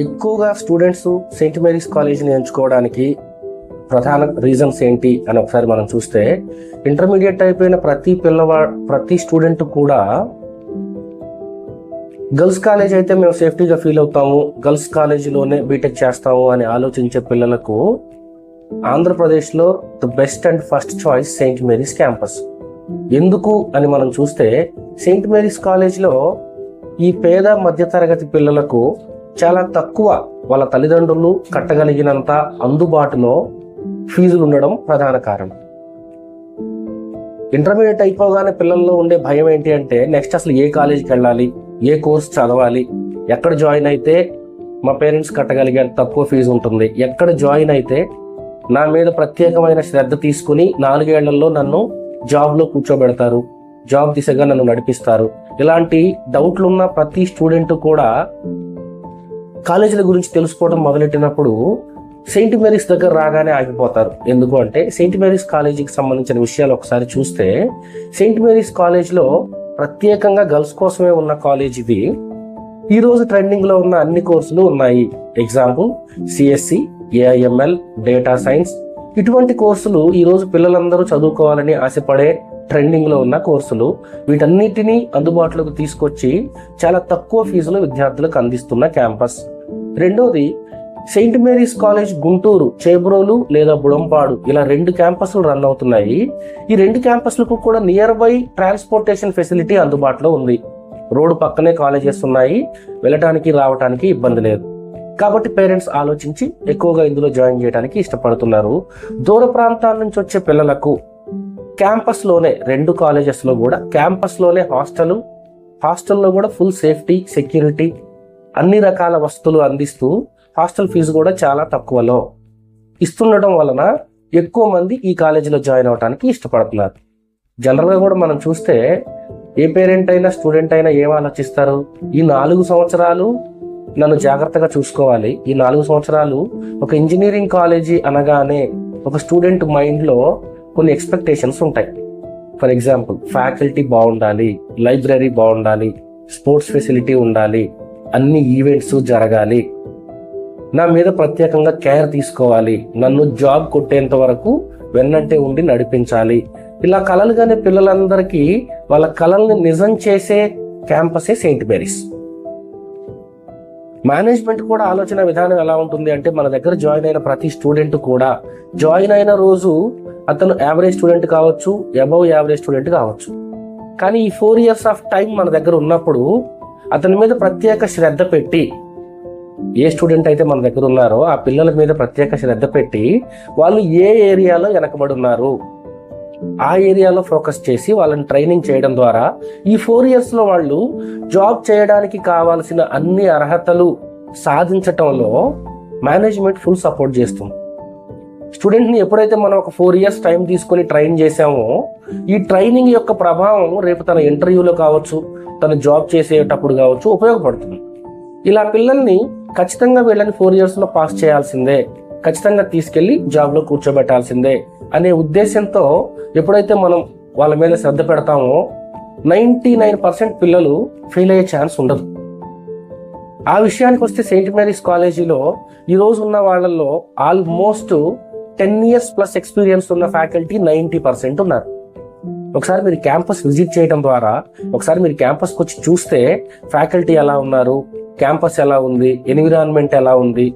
ఎక్కువగా students Saint Mary's కాలేజీని ఎంచుకోవడానికి ప్రధాన రీజన్స్ ఏంటి అని ఒకసారి మనం చూస్తే, ఇంటర్మీడియట్ అయిపోయిన ప్రతి స్టూడెంట్ కూడా గర్ల్స్ కాలేజ్ అయితే మేము సేఫ్టీగా ఫీల్ అవుతాము, గర్ల్స్ కాలేజీలోనే బీటెక్ చేస్తాము అని ఆలోచించే పిల్లలకు ఆంధ్రప్రదేశ్లో the best and first choice Saint Mary's campus. ఎందుకు అని మనం చూస్తే, సెయింట్ మేరీస్ కాలేజ్లో ఈ పేద మధ్యతరగతి పిల్లలకు చాలా తక్కువ వాళ్ళ తల్లిదండ్రులు కట్టగలిగినంత అందుబాటులో ఫీజులు ఉండడం ప్రధాన కారణం. ఇంటర్మీడియట్ అయిపోగానే పిల్లల్లో ఉండే భయం ఏంటి అంటే, నెక్స్ట్ అసలు ఏ కాలేజీకి వెళ్ళాలి, ఏ కోర్స్ చదవాలి, ఎక్కడ జాయిన్ అయితే మా పేరెంట్స్ కట్టగలిగే తక్కువ ఫీజు ఉంటుంది, ఎక్కడ జాయిన్ అయితే నా మీద ప్రత్యేకమైన శ్రద్ధ తీసుకుని 4 ఏళ్లలో నన్ను జాబ్లో కూర్చోబెడతారు, జాబ్ దిశగా నన్ను నడిపిస్తారు. ఇలాంటి డౌట్లు ఉన్న ప్రతి స్టూడెంట్ కూడా కాలేజీల గురించి తెలుసుకోవడం మొదలెట్టినప్పుడు సెయింట్ మేరీస్ దగ్గర రాగానే ఆగిపోతారు. ఎందుకు అంటే, సెయింట్ మేరీస్ కాలేజీకి సంబంధించిన విషయాలు ఒకసారి చూస్తే, సెయింట్ మేరీస్ కాలేజ్లో ప్రత్యేకంగా గర్ల్స్ కోసమే ఉన్న కాలేజ్ ఇది. ఈరోజు ట్రెండింగ్లో ఉన్న అన్ని కోర్సులు ఉన్నాయి. Example CSC, AIML, data science, ఇటువంటి కోర్సులు ఈరోజు పిల్లలందరూ చదువుకోవాలని ఆశపడే ట్రెండింగ్లో ఉన్న కోర్సులు. వీటన్నిటినీ అందుబాటులోకి తీసుకొచ్చి చాలా తక్కువ ఫీజులో విద్యార్థులకు అందిస్తున్న క్యాంపస్. రెండోది, Saint Mary's college Guntur, Chebrolu లేదా బుడంపాడు, ఇలా 2 క్యాంపస్లు రన్ అవుతున్నాయి. ఈ 2 క్యాంపస్లకు కూడా నియర్ బై ట్రాన్స్పోర్టేషన్ ఫెసిలిటీ అందుబాటులో ఉంది. రోడ్డు పక్కనే కాలేజెస్ ఉన్నాయి, వెళ్ళటానికి రావడానికి ఇబ్బంది లేదు. కాబట్టి పేరెంట్స్ ఆలోచించి ఎక్కువగా ఇందులో జాయిన్ చేయడానికి ఇష్టపడుతున్నారు. దూర ప్రాంతాల నుంచి వచ్చే పిల్లలకు క్యాంపస్లోనే 2 కాలేజెస్లో కూడా క్యాంపస్లోనే హాస్టల్లో కూడా ఫుల్ సేఫ్టీ, సెక్యూరిటీ, అన్ని రకాల వసతులు అందిస్తూ హాస్టల్ ఫీజు కూడా చాలా తక్కువలో ఇస్తుండటం వలన ఎక్కువ మంది ఈ కాలేజీలో జాయిన్ అవడానికి ఇష్టపడుతున్నారు. జనరల్గా కూడా మనం చూస్తే, ఏ పేరెంట్ అయినా స్టూడెంట్ అయినా ఏం ఆలోచిస్తారు, ఈ 4 సంవత్సరాలు నన్ను జాగ్రత్తగా చూసుకోవాలి, ఈ 4 సంవత్సరాలు ఒక ఇంజనీరింగ్ కాలేజీ అనగానే ఒక స్టూడెంట్ మైండ్లో కొన్ని ఎక్స్పెక్టేషన్స్ ఉంటాయి. ఫర్ ఎగ్జాంపుల్, ఫ్యాకల్టీ బాగుండాలి, లైబ్రరీ బాగుండాలి, స్పోర్ట్స్ ఫెసిలిటీ ఉండాలి, అన్ని ఈవెంట్స్ జరగాలి, నా మీద ప్రత్యేకంగా కేర్ తీసుకోవాలి, నన్ను జాబ్ కొట్టేంత వరకు వెన్నంటే ఉండి నడిపించాలి. ఇలా కలలుగానే పిల్లలందరికీ వాళ్ళ కలల్ని నిజం చేసే క్యాంపసే సెయింట్ మేరీస్. మేనేజ్మెంట్ కూడా ఆలోచన విధానం ఎలా ఉంటుంది అంటే, మన దగ్గర జాయిన్ అయిన ప్రతి స్టూడెంట్ కూడా జాయిన్ అయిన రోజు అతను యావరేజ్ స్టూడెంట్ కావచ్చు, అబవ్ యావరేజ్ స్టూడెంట్ కావచ్చు, కానీ ఈ 4 years ఆఫ్ టైం మన దగ్గర ఉన్నప్పుడు అతని మీద ప్రత్యేక శ్రద్ధ పెట్టి, ఏ స్టూడెంట్ అయితే మన దగ్గర ఉన్నారో ఆ పిల్లల మీద ప్రత్యేక శ్రద్ధ పెట్టి, వాళ్ళు ఏ ఏరియాలో వెనకబడి ఉన్నారు ఆ ఏరియాలో ఫోకస్ చేసి వాళ్ళని ట్రైనింగ్ చేయడం ద్వారా ఈ 4 years లో వాళ్ళు జాబ్ చేయడానికి కావాల్సిన అన్ని అర్హతలు సాధించటంలో మేనేజ్మెంట్ ఫుల్ సపోర్ట్ చేస్తుంది. స్టూడెంట్ని ఎప్పుడైతే మనం ఒక 4 years టైం తీసుకొని ట్రైన్ చేసామో, ఈ ట్రైనింగ్ యొక్క ప్రభావం రేపు తన ఇంటర్వ్యూలో కావచ్చు, తను జాబ్ చేసేటప్పుడు కావచ్చు ఉపయోగపడుతుంది. ఇలా పిల్లల్ని ఖచ్చితంగా వీళ్ళని 4 years లో పాస్ చేయాల్సిందే, ఖచ్చితంగా తీసుకెళ్లి జాబ్లో కూర్చోబెట్టాల్సిందే అనే ఉద్దేశంతో ఎప్పుడైతే మనం వాళ్ళ మీద శ్రద్ధ పెడతామో 99% పిల్లలు ఫెయిల్ అయ్యే ఛాన్స్ ఉండదు. ఆ విషయానికి వస్తే, సెయింట్ మేరీస్ కాలేజీలో ఈరోజు ఉన్న వాళ్ళల్లో ఆల్మోస్ట్ 10 years ప్లస్ ఎక్స్పీరియన్స్ ఉన్న ఫ్యాకల్టీ 90% ఉన్నారు. ఒకసారి మీరు క్యాంపస్ విజిట్ చేయడం ద్వారా, ఒకసారి మీరు క్యాంపస్కి వచ్చి చూస్తే ఫ్యాకల్టీ ఎలా ఉన్నారు, క్యాంపస్ ఎలా ఉంది, ఎన్విరాన్మెంట్ ఎలా ఉంది,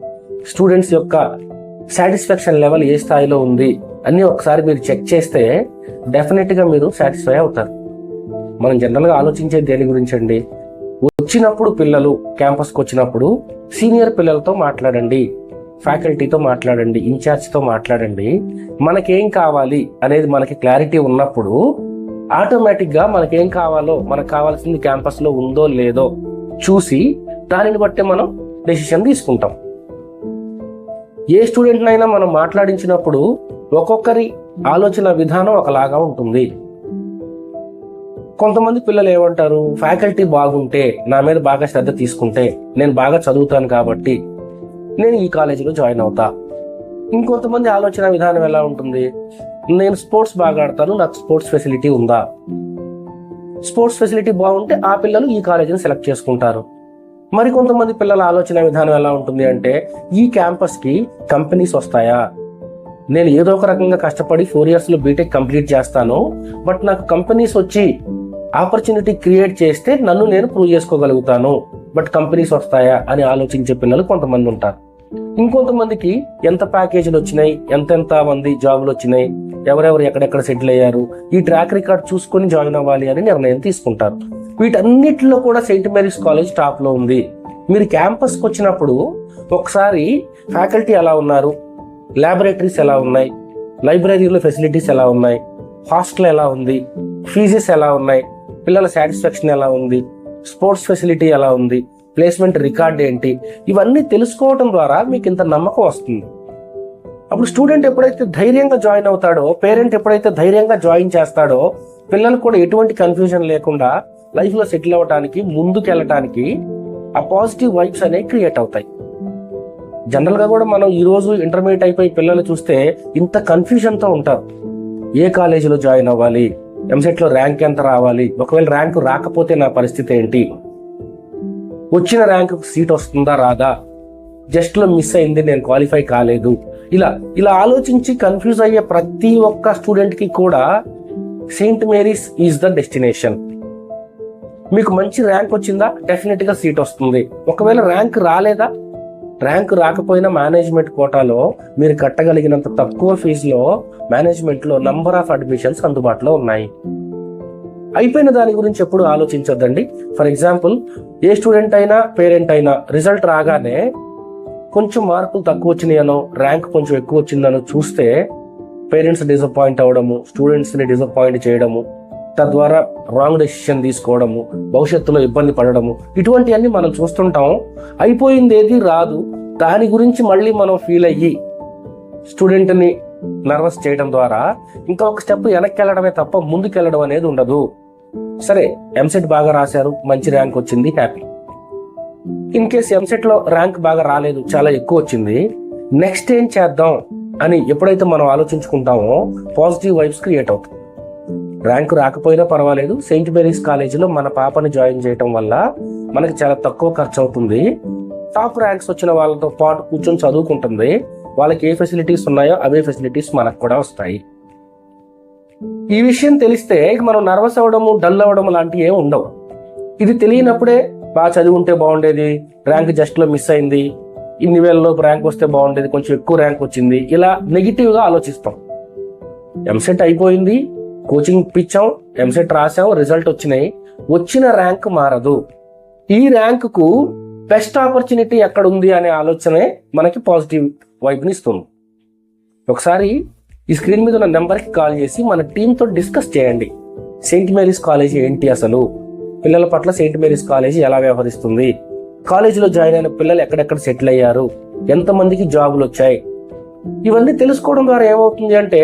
స్టూడెంట్స్ యొక్క సాటిస్ఫాక్షన్ లెవెల్ ఏ స్థాయిలో ఉంది అన్నీ ఒకసారి మీరు చెక్ చేస్తే డెఫినెట్గా మీరు సాటిస్ఫై అవుతారు. మనం జనరల్గా ఆలోచించేది దేని గురించి అండి, వచ్చినప్పుడు పిల్లలు క్యాంపస్కి వచ్చినప్పుడు సీనియర్ పిల్లలతో మాట్లాడండి, ఫ్యాకల్టీతో మాట్లాడండి, ఇన్ఛార్జ్తో మాట్లాడండి. మనకేం కావాలి అనేది మనకి క్లారిటీ ఉన్నప్పుడు ఆటోమేటిక్గా మనకేం కావాలో, మనకు కావాల్సింది క్యాంపస్లో ఉందో లేదో చూసి దానిని బట్టి మనం డెసిషన్ తీసుకుంటాం. ఏ స్టూడెంట్నైనా మనం మాట్లాడించినప్పుడు ఒక్కొక్కరి ఆలోచన విధానం ఒకలాగా ఉంటుంది. కొంతమంది పిల్లలు ఏమంటారు, ఫ్యాకల్టీ బాగుంటే, నా మీద బాగా శ్రద్ధ తీసుకుంటే, నేను బాగా చదువుతాను కాబట్టి నేను ఈ కాలేజీలో జాయిన్ అవుతా. ఇంకొంతమంది ఆలోచన విధానం ఎలా ఉంటుంది, నేను స్పోర్ట్స్ బాగా ఆడతాను, నాకు స్పోర్ట్స్ ఫెసిలిటీ ఉందా, స్పోర్ట్స్ ఫెసిలిటీ బాగుంటే ఆ పిల్లలు ఈ కాలేజీని సెలెక్ట్ చేసుకుంటారు. మరి కొంతమంది పిల్లల ఆలోచన విధానం ఎలా ఉంటుంది అంటే, ఈ క్యాంపస్కి కంపెనీస్ వస్తాయా, నేను ఏదో ఒక రకంగా కష్టపడి 4 years లో బీటెక్ కంప్లీట్ చేస్తాను, బట్ నాకు కంపెనీస్ వచ్చి ఆపర్చునిటీ క్రియేట్ చేస్తే నన్ను నేను ప్రూవ్ చేసుకోగలుగుతాను, బట్ కంపెనీస్ వస్తాయా అని ఆలోచించే పిల్లలు కొంతమంది ఉంటారు. ఇంకొంతమందికి ఎంత ప్యాకేజీలు వచ్చినాయి, ఎంతెంత మంది జాబులు వచ్చినాయి, ఎవరెవరు ఎక్కడెక్కడ సెటిల్ అయ్యారు, ఈ ట్రాక్ రికార్డ్ చూసుకొని జాయిన్ అవ్వాలి అని నిర్ణయం తీసుకుంటారు. వీటన్నిటిలో కూడా సెయింట్ మేరీస్ కాలేజ్ టాప్ లో ఉంది. మీరు క్యాంపస్కి వచ్చినప్పుడు ఒకసారి ఫ్యాకల్టీ ఎలా ఉన్నారు, ల్యాబొరేటరీస్ ఎలా ఉన్నాయి, లైబ్రరీలో ఫెసిలిటీస్ ఎలా ఉన్నాయి, హాస్టల్ ఎలా ఉంది, ఫీజెస్ ఎలా ఉన్నాయి, పిల్లల సాటిస్ఫాక్షన్ ఎలా ఉంది, స్పోర్ట్స్ ఫెసిలిటీ ఎలా ఉంది, ప్లేస్మెంట్ రికార్డ్ ఏంటి, ఇవన్నీ తెలుసుకోవడం ద్వారా మీకు ఇంత నమ్మకం వస్తుంది. అప్పుడు స్టూడెంట్ ఎప్పుడైతే ధైర్యంగా జాయిన్ అవుతాడో, పేరెంట్ ఎప్పుడైతే ధైర్యంగా జాయిన్ చేస్తాడో, పిల్లలు కూడా ఎటువంటి కన్ఫ్యూజన్ లేకుండా లైఫ్లో సెటిల్ అవ్వడానికి, ముందుకెళ్ళటానికి ఆ పాజిటివ్ వైబ్స్ అనేవి క్రియేట్ అవుతాయి. జనరల్ గా కూడా మనం ఈ రోజు ఇంటర్మీడియట్ అయిపోయి పిల్లలు చూస్తే ఇంత కన్ఫ్యూజన్ తో ఉంటారు. ఏ కాలేజీలో జాయిన్ అవ్వాలి, ఎంసెట్ లో ర్యాంక్ ఎంత రావాలి, ఒకవేళ ర్యాంక్ రాకపోతే నా పరిస్థితి ఏంటి, వచ్చిన ర్యాంక్ సీట్ వస్తుందా రాదా, జస్ట్ లో మిస్ అయింది నేను క్వాలిఫై కాలేదు, ఇలా ఆలోచించి కన్ఫ్యూజ్ అయ్యే ప్రతి ఒక్క స్టూడెంట్ కి కూడా Saint Mary's is the destination. మీకు మంచి ర్యాంక్ వచ్చిందా, డెఫినెట్ గా సీట్ వస్తుంది. ఒకవేళ ర్యాంక్ రాలేదా, ర్యాంక్ రాకపోయినా మేనేజ్మెంట్ కోటాలో మీరు కట్టగలిగినంత తక్కువ ఫీజులో మేనేజ్మెంట్ లో నంబర్ ఆఫ్ అడ్మిషన్స్ అందుబాటులో ఉన్నాయి. అయిపోయిన దాని గురించి ఎప్పుడు ఆలోచించొద్దండి. ఫర్ ఎగ్జాంపుల్, ఏ స్టూడెంట్ అయినా పేరెంట్ అయినా రిజల్ట్ రాగానే కొంచెం మార్కులు తక్కువ వచ్చినాయనో, ర్యాంక్ కొంచెం ఎక్కువ వచ్చిందనో చూస్తే పేరెంట్స్ డిసప్పాయింట్ అవడము, స్టూడెంట్స్ ని డిసప్పాయింట్ చేయడము, తద్వారా రాంగ్ డెసిషన్ తీసుకోవడము, భవిష్యత్తులో ఇబ్బంది పడడము, ఇటువంటివన్నీ మనం చూస్తుంటాం. అయిపోయింది ఏది రాదు, దాని గురించి మళ్ళీ మనం ఫీల్ అయ్యి స్టూడెంట్ ని నర్వస్ చేయడం ద్వారా ఇంకా ఒక స్టెప్ వెనక్కి వెళ్ళడమే తప్ప ముందుకెళ్ళడం అనేది ఉండదు. సరే, ఎంసెట్ బాగా రాశారు, మంచి ర్యాంక్ వచ్చింది, హ్యాపీ. ఇన్ కేస్ ఎంసెట్ లో ర్యాంక్ బాగా రాలేదు, చాలా ఎక్కువ వచ్చింది, నెక్స్ట్ ఏం చేద్దాం అని ఎప్పుడైతే మనం ఆలోచించుకుంటామో పాజిటివ్ వైబ్స్ క్రియేట్ అవుతాయి. ర్యాంకు రాకపోయినా పర్వాలేదు, సెయింట్ మేరీస్ కాలేజీలో మన పాపని జాయిన్ చేయడం వల్ల మనకి చాలా తక్కువ ఖర్చు అవుతుంది, టాప్ ర్యాంక్స్ వచ్చిన వాళ్ళతో పాటు కూర్చొని చదువుకుంటుంది, వాళ్ళకి ఏ ఫెసిలిటీస్ ఉన్నాయో అవే ఫెసిలిటీస్ మనకు కూడా వస్తాయి. ఈ విషయం తెలిస్తే మనం నర్వస్ అవ్వడము, డల్ అవ్వడం లాంటివి ఏమి ఉండవు. ఇది తెలియనప్పుడే బాగా చదివి ఉంటే బాగుండేది, ర్యాంక్ జస్ట్ లో మిస్ అయింది, ఇన్ని వేలలోపు ర్యాంక్ వస్తే బాగుండేది, కొంచెం ఎక్కువ ర్యాంక్ వచ్చింది, ఇలా నెగిటివ్ గా ఆలోచిస్తాం. ఎంసెట్ అయిపోయింది, కోచింగ్ ఇప్పించాం, ఎంసెట్ రాసాం, రిజల్ట్ వచ్చినాయి, వచ్చిన ర్యాంక్ మారదు. ఈ ర్యాంక్ కు బెస్ట్ ఆపర్చునిటీ ఎక్కడ ఉంది అనే ఆలోచనే మనకి పాజిటివ్ వైబ్ని ఇస్తుంది. ఒకసారి ఈ స్క్రీన్ మీద ఉన్న నెంబర్కి కాల్ చేసి మన టీంతో డిస్కస్ చేయండి. సెయింట్ మేరీస్ కాలేజీ ఏంటి, అసలు పిల్లల పట్ల సెయింట్ మేరీస్ కాలేజీ ఎలా వ్యవహరిస్తుంది, కాలేజీలో జాయిన్ అయిన పిల్లలు ఎక్కడెక్కడ సెటిల్ అయ్యారు, ఎంతమందికి జాబులు వచ్చాయి, ఇవన్నీ తెలుసుకోవడం ద్వారా ఏమవుతుంది అంటే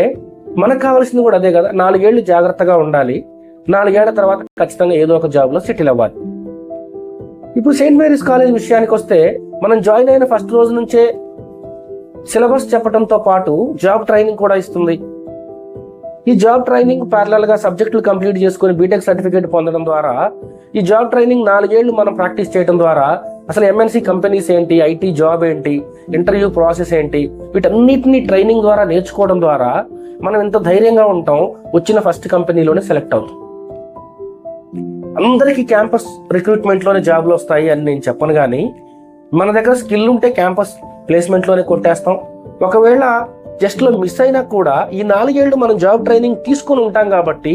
మనకు కావాల్సింది కూడా అదే కదా. 4 ఏళ్లు జాగ్రత్తగా ఉండాలి, 4 ఏళ్ల తర్వాత ఖచ్చితంగా ఏదో ఒక జాబ్ లో సెటిల్ అవ్వాలి. ఇప్పుడు సెయింట్ మేరీస్ కాలేజ్ విషయానికి వస్తే, మనం జాయిన్ అయిన ఫస్ట్ రోజు నుంచే సిలబస్ చెప్పడంతో పాటు జాబ్ ట్రైనింగ్ కూడా ఇస్తుంది. ఈ జాబ్ ట్రైనింగ్ ప్యారలల్ గా సబ్జెక్టులు కంప్లీట్ చేసుకుని బీటెక్ సర్టిఫికేట్ పొందడం ద్వారా, ఈ జాబ్ ట్రైనింగ్ 4 ఏళ్లు మనం ప్రాక్టీస్ చేయడం ద్వారా అసలు ఎంఎన్సీ కంపెనీస్ ఏంటి, ఐటీ జాబ్ ఏంటి, ఇంటర్వ్యూ ప్రాసెస్ ఏంటి, వీటన్నిటిని ట్రైనింగ్ ద్వారా నేర్చుకోవడం ద్వారా మనం ఎంత ధైర్యంగా ఉంటాం, వచ్చిన ఫస్ట్ కంపెనీలోనే సెలెక్ట్ అవుతాం. అందరికీ క్యాంపస్ రిక్రూట్మెంట్ లోనే జాబ్లు వస్తాయి అని నేను చెప్పను, కానీ మన దగ్గర స్కిల్ ఉంటే క్యాంపస్ ప్లేస్మెంట్ లోనే కొట్టేస్తాం. ఒకవేళ జస్ట్ లో మిస్ అయినా కూడా ఈ 4 ఏళ్లు మనం జాబ్ ట్రైనింగ్ తీసుకుని ఉంటాం కాబట్టి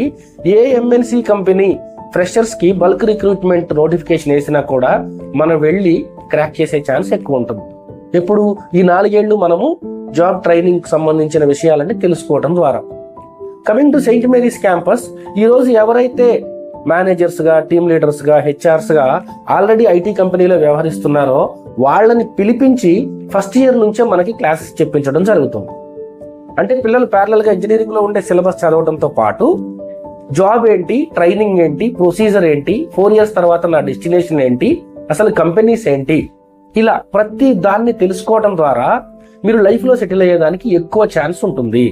ఏ ఎంఎన్సీ కంపెనీ ఫ్రెషర్స్ కి బల్క్ రిక్రూట్మెంట్ నోటిఫికేషన్ వేసినా కూడా మనం వెళ్ళి క్రాక్ చేసే ఛాన్స్ ఎక్కువ ఉంటుంది. ఎప్పుడు ఈ 4 ఏళ్లు మనము జాబ్ ట్రైనింగ్ సంబంధించిన విషయాలన్నీ తెలుసుకోవడం ద్వారా. Coming to Saint Mary's campus, ఈ రోజు ఎవరైతే మేనేజర్స్ గా, టీమ్ లీడర్స్ గా, హెచ్ఆర్స్ గా ఆల్రెడీ ఐటీ కంపెనీలో వ్యవహరిస్తున్నారో వాళ్ళని పిలిపించి ఫస్ట్ ఇయర్ నుంచే మనకి క్లాసెస్ చెప్పించడం జరుగుతుంది. అంటే పిల్లలు ప్యారలల్ గా ఇంజనీరింగ్ లో ఉండే సిలబస్ చదవడంతో పాటు జాబ్ ఏంటి, ట్రైనింగ్ ఏంటి, ప్రొసీజర్ ఏంటి, 4 years తర్వాత నా డెస్టినేషన్ ఏంటి, అసలు కంపెనీస్ ఏంటి, ఇలా ప్రతి దాన్ని తెలుసుకోవడం ద్వారా మీరు లైఫ్ లో సెటిల్ అయ్యేదానికి ఎక్కువ ఛాన్స్ ఉంటుంది.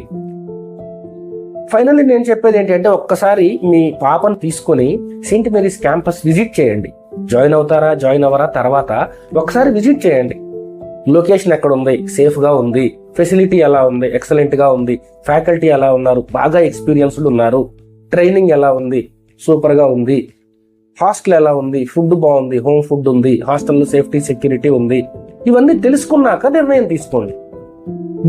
ఫైనల్లీ నేను చెప్పేది ఏంటంటే, ఒక్కసారి మీ పాపను తీసుకొని సెయింట్ మేరీస్ క్యాంపస్ విజిట్ చేయండి. జాయిన్ అవుతారా జాయిన్ అవ్వరా తర్వాత ఒకసారి విజిట్ చేయండి. లొకేషన్ ఎక్కడ ఉంది, సేఫ్గా ఉంది, ఫెసిలిటీ ఎలా ఉంది, ఎక్సలెంట్గా ఉంది, ఫ్యాకల్టీ ఎలా ఉన్నారు, బాగా ఎక్స్పీరియన్స్డ్ ఉన్నారు, ట్రైనింగ్ ఎలా ఉంది, సూపర్గా ఉంది, హాస్టల్ ఎలా ఉంది, ఫుడ్ బాగుంది, హోమ్ ఫుడ్ ఉంది, హాస్టల్లో సేఫ్టీ సెక్యూరిటీ ఉంది, ఇవన్నీ తెలుసుకున్నాక నిర్ణయం తీసుకోండి.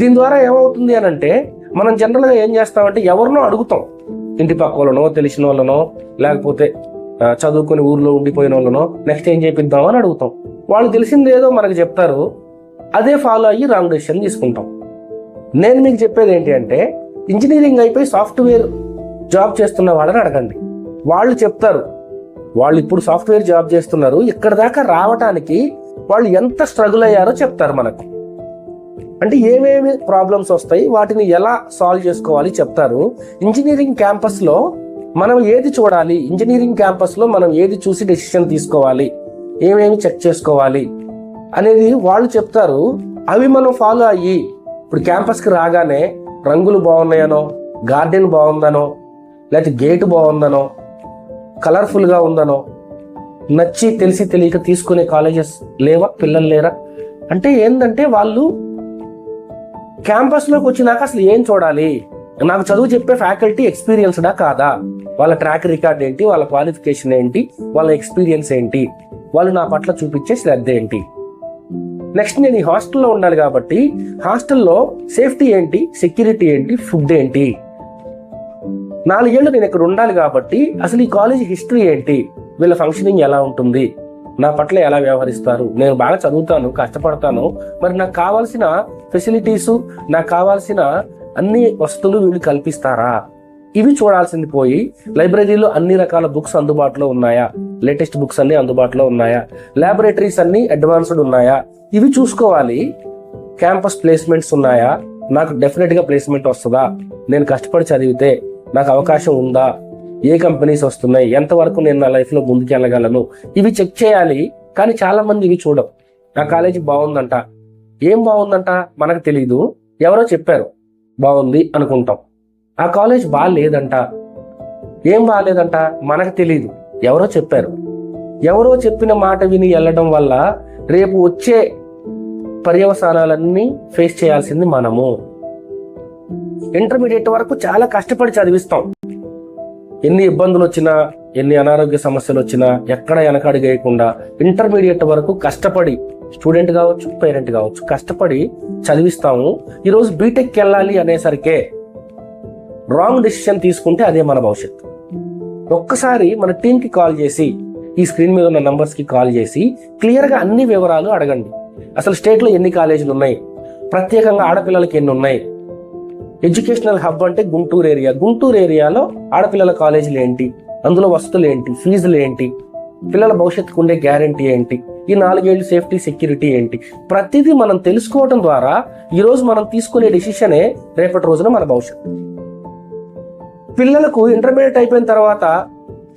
దీని ద్వారా ఏమవుతుంది అని అంటే మనం జనరల్గా ఏం చేస్తామంటే ఎవరినో అడుగుతాం, ఇంటి పక్క వాళ్ళనో తెలిసిన వాళ్ళనో లేకపోతే చదువుకుని ఊర్లో ఉండిపోయిన వాళ్ళనో నెక్స్ట్ ఏం చేపిద్దాం అని అడుగుతాం. వాళ్ళు తెలిసింది ఏదో మనకు చెప్తారు, అదే ఫాలో అయ్యి రాంగ్ డెసిషన్ తీసుకుంటాం. నేను మీకు చెప్పేది ఏంటి అంటే ఇంజనీరింగ్ అయిపోయి సాఫ్ట్వేర్ జాబ్ చేస్తున్న వాళ్ళని అడగండి, వాళ్ళు చెప్తారు. వాళ్ళు ఇప్పుడు సాఫ్ట్వేర్ జాబ్ చేస్తున్నారు, ఇక్కడ దాకా రావటానికి వాళ్ళు ఎంత స్ట్రగుల్ అయ్యారో చెప్తారు మనకు. అంటే ఏమేమి ప్రాబ్లమ్స్ వస్తాయి, వాటిని ఎలా సాల్వ్ చేసుకోవాలి చెప్తారు. ఇంజనీరింగ్ క్యాంపస్లో మనం ఏది చూడాలి, ఇంజనీరింగ్ క్యాంపస్లో మనం ఏది చూసి డెసిషన్ తీసుకోవాలి, ఏమేమి చెక్ చేసుకోవాలి అనేది వాళ్ళు చెప్తారు. అవి మనం ఫాలో అయ్యి ఇప్పుడు క్యాంపస్కి రాగానే రంగులు బాగున్నాయనో, గార్డెన్ బాగుందనో, లేకపోతే గేటు బాగుందనో, కలర్ఫుల్గా ఉందనో, నచ్చి తెలిసి తెలియక తీసుకునే కాలేజెస్ లేవా, పిల్లలు లేరా? అంటే ఏంటంటే వాళ్ళు క్యాంపస్లోకి వచ్చినాక అసలు ఏం చూడాలి, నాకు చదువు చెప్పే ఫ్యాకల్టీ ఎక్స్పీరియన్స్డా కాదా, వాళ్ళ ట్రాక్ రికార్డ్ ఏంటి, వాళ్ళ క్వాలిఫికేషన్ ఏంటి, వాళ్ళ ఎక్స్పీరియన్స్ ఏంటి, వాళ్ళు నా పట్ల చూపించే శ్రద్ధ ఏంటి. నెక్స్ట్ నేను ఈ హాస్టల్లో ఉండాలి కాబట్టి హాస్టల్లో సేఫ్టీ ఏంటి, సెక్యూరిటీ ఏంటి, ఫుడ్ ఏంటి, 4 ఏళ్ళు నేను ఇక్కడ ఉండాలి కాబట్టి అసలు ఈ కాలేజ్ హిస్టరీ ఏంటి, వీళ్ళ ఫంక్షనింగ్ ఎలా ఉంటుంది, నా పట్ల ఎలా వ్యవహరిస్తారు, నేను బాగా చదువుతాను కష్టపడతాను, మరి నాకు కావాల్సిన ఫెసిలిటీసు నాకు కావాల్సిన అన్ని వస్తువులు వీళ్ళు కల్పిస్తారా, ఇవి చూడాల్సింది పోయి లైబ్రరీలో అన్ని రకాల బుక్స్ అందుబాటులో ఉన్నాయా, లేటెస్ట్ బుక్స్ అన్ని అందుబాటులో ఉన్నాయా, ల్యాబొరేటరీస్ అన్ని అడ్వాన్స్డ్ ఉన్నాయా, ఇవి చూసుకోవాలి. క్యాంపస్ ప్లేస్మెంట్స్ ఉన్నాయా, నాకు డెఫినెట్గా ప్లేస్మెంట్ వస్తుందా, నేను కష్టపడి చదివితే నాకు అవకాశం ఉందా, ఏ కంపెనీస్ వస్తున్నాయి, ఎంతవరకు నేను నా లైఫ్లో ముందుకెళ్ళగలను, ఇవి చెక్ చేయాలి. కానీ చాలా మంది ఇవి చూడం. నా కాలేజీ బాగుందంట, ఏం బాగుందంట మనకు తెలీదు, ఎవరో చెప్పారు బాగుంది అనుకుంటాం. ఆ కాలేజ్ బాగాలేదంట, ఏం బాగాలేదంట మనకు తెలీదు, ఎవరో చెప్పారు. ఎవరో చెప్పిన మాట విని వెళ్ళడం వల్ల రేపు వచ్చే పర్యవసానాలన్నీ ఫేస్ చేయాల్సింది మనము. ఇంటర్మీడియట్ వరకు చాలా కష్టపడి చదివిస్తాం, ఎన్ని ఇబ్బందులు వచ్చినా ఎన్ని అనారోగ్య సమస్యలు వచ్చినా ఎక్కడ వెనకడుగేయకుండా ఇంటర్మీడియట్ వరకు కష్టపడి స్టూడెంట్ కావచ్చు పేరెంట్ కావచ్చు కష్టపడి చదివిస్తాము. ఈరోజు బీటెక్కి వెళ్ళాలి అనేసరికే రాంగ్ డెసిషన్ తీసుకుంటే అదే మన భవిష్యత్తు. ఒక్కసారి మన టీంకి కాల్ చేసి, ఈ స్క్రీన్ మీద ఉన్న నంబర్స్కి కాల్ చేసి క్లియర్గా అన్ని వివరాలు అడగండి. అసలు స్టేట్లో ఎన్ని కాలేజీలు ఉన్నాయి, ప్రత్యేకంగా ఆడపిల్లలకి ఎన్ని ఉన్నాయి, ఎడ్యుకేషనల్ హబ్ అంటే గుంటూరు ఏరియా, గుంటూరు ఏరియాలో ఆడపిల్లల కాలేజీలు ఏంటి, అందులో వసతులు ఏంటి, ఫీజులు ఏంటి, పిల్లల భవిష్యత్తుకు ఉండే గ్యారంటీ ఏంటి, ఈ 4 ఏళ్ళు సేఫ్టీ సెక్యూరిటీ ఏంటి, ప్రతిదీ మనం తెలుసుకోవడం ద్వారా ఈరోజు మనం తీసుకునే డెసిషనే రేపటి రోజున మన భవిష్యత్తు. పిల్లలకు ఇంటర్మీడియట్ అయిపోయిన తర్వాత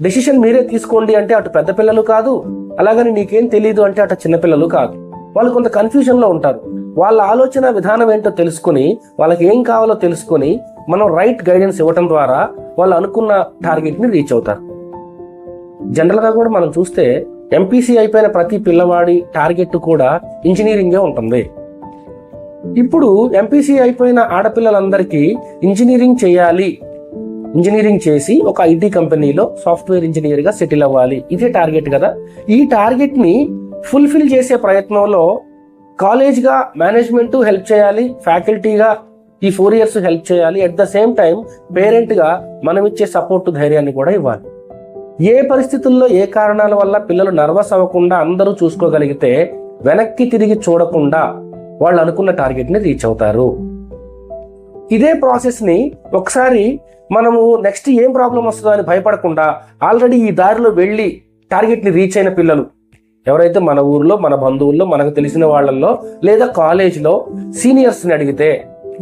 డెసిషన్ మీరే తీసుకోండి అంటే అటు పెద్ద పిల్లలు కాదు, అలాగని నీకేం తెలియదు అంటే అటు చిన్నపిల్లలు కాదు. వాళ్ళు కొంత కన్ఫ్యూజన్లో ఉంటారు. వాళ్ళ ఆలోచన విధానం ఏంటో తెలుసుకుని వాళ్ళకి ఏం కావాలో తెలుసుకుని మనం రైట్ గైడెన్స్ ఇవ్వటం ద్వారా వాళ్ళు అనుకున్న టార్గెట్ని రీచ్ అవుతారు. జనరల్గా కూడా మనం చూస్తే ఎంపీసీ అయిపోయిన ప్రతి పిల్లవాడి టార్గెట్ కూడా ఇంజనీరింగే ఉంటుంది. ఇప్పుడు ఎంపీసీ అయిపోయిన ఆడపిల్లలందరికీ ఇంజనీరింగ్ చేయాలి, ఇంజనీరింగ్ చేసి ఒక ఐటీ కంపెనీలో సాఫ్ట్వేర్ ఇంజనీర్గా సెటిల్ అవ్వాలి, ఇదే టార్గెట్ కదా. ఈ టార్గెట్ని ఫుల్ఫిల్ చేసే ప్రయత్నంలో కాలేజ్గా మేనేజ్మెంట్ హెల్ప్ చేయాలి, ఫ్యాకల్టీగా ఈ 4 years హెల్ప్ చేయాలి, అట్ ద సేమ్ టైం పేరెంట్గా మనం ఇచ్చే సపోర్ట్ ధైర్యాన్ని కూడా ఇవ్వాలి. ఏ పరిస్థితుల్లో ఏ కారణాల వల్ల పిల్లలు నర్వస్ అవ్వకుండా అందరూ చూసుకోగలిగితే వెనక్కి తిరిగి చూడకుండా వాళ్ళు అనుకున్న టార్గెట్ని రీచ్ అవుతారు. ఇదే ప్రాసెస్ని ఒకసారి మనము నెక్స్ట్ ఏం ప్రాబ్లం వస్తుందో అని భయపడకుండా ఆల్రెడీ ఈ దారిలో వెళ్ళి టార్గెట్ని రీచ్ అయిన పిల్లలు ఎవరైతే మన ఊర్లో మన బంధువుల్లో మనకు తెలిసిన వాళ్ళల్లో లేదా కాలేజ్లో సీనియర్స్ని అడిగితే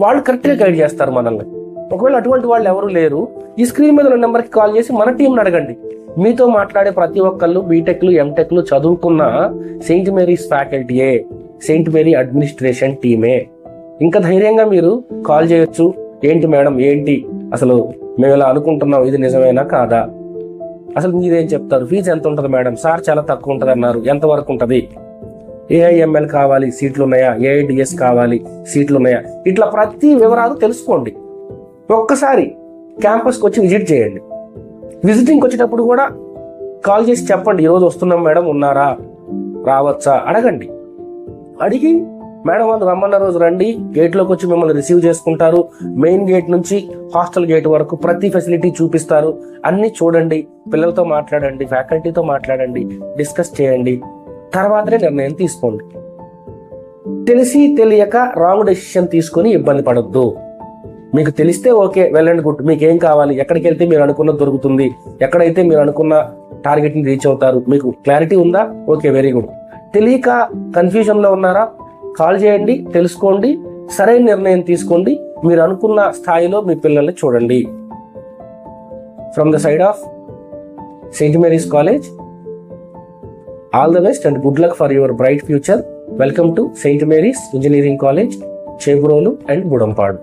వాళ్ళు కరెక్ట్గా గైడ్ చేస్తారు మనల్ని. ఒకవేళ అటువంటి వాళ్ళు ఎవరు లేరు, ఈ స్క్రీన్ మీద ఉన్న నెంబర్కి కాల్ చేసి మన టీంని అడగండి. మీతో మాట్లాడే ప్రతి ఒక్కళ్ళు బీటెక్లు ఎంటెక్లు చదువుకున్న సెయింట్ మేరీస్ ఫ్యాకల్టీయే, సెయింట్ మేరీ అడ్మినిస్ట్రేషన్ టీమే. ఇంకా ధైర్యంగా మీరు కాల్ చేయొచ్చు. ఏంటి మేడం, ఏంటి అసలు మేము ఇలా అనుకుంటున్నాం, ఇది నిజమేనా కాదా, అసలు మీరేం చెప్తారు? ఫీజు ఎంత ఉంటుంది మేడం? సార్ చాలా తక్కువ ఉంటుంది అన్నారు, ఎంత వరకు ఉంటుంది? ఏఐఎంఎల్ కావాలి, సీట్లు ఉన్నాయా? ఏఐడిఎస్ కావాలి, సీట్లు ఉన్నాయా? ఇట్లా ప్రతి వివరాలు తెలుసుకోండి. ఒక్కసారి క్యాంపస్కి వచ్చి విజిట్ చేయండి. విజిటింగ్కి వచ్చేటప్పుడు కూడా కాల్ చేసి చెప్పండి, ఈరోజు వస్తున్నాం మేడం, ఉన్నారా, రావచ్చా అడగండి. అడిగి మేడం వాళ్ళు రమ్మన్న రోజు రండి, గేట్లోకి వచ్చి మిమ్మల్ని రిసీవ్ చేసుకుంటారు. మెయిన్ గేట్ నుంచి హాస్టల్ గేట్ వరకు ప్రతి ఫెసిలిటీ చూపిస్తారు. అన్ని చూడండి, పిల్లలతో మాట్లాడండి, ఫ్యాకల్టీతో మాట్లాడండి, డిస్కస్ చేయండి, తర్వాతనే నిర్ణయం తీసుకోండి. తెలిసి తెలియక రాంగ్ డెసిషన్ తీసుకొని ఇబ్బంది పడొద్దు. మీకు తెలిస్తే ఓకే, వెల్ అండ్ గుడ్. మీకు ఏం కావాలి, ఎక్కడికి వెళ్తే మీరు అనుకున్నది దొరుకుతుంది, ఎక్కడైతే మీరు అనుకున్న టార్గెట్ని రీచ్ అవుతారు, మీకు క్లారిటీ ఉందా? Okay, very good. తెలియక కన్ఫ్యూజన్లో ఉన్నారా? కాల్ చేయండి, తెలుసుకోండి, సరైన నిర్ణయం తీసుకోండి. మీరు అనుకున్న స్థాయిలో మీ పిల్లల్ని చూడండి. From the side of Saint Mary's college, all the best and good luck for your bright future. Welcome to Saint Mary's engineering college, Chebrolu and Budampadu.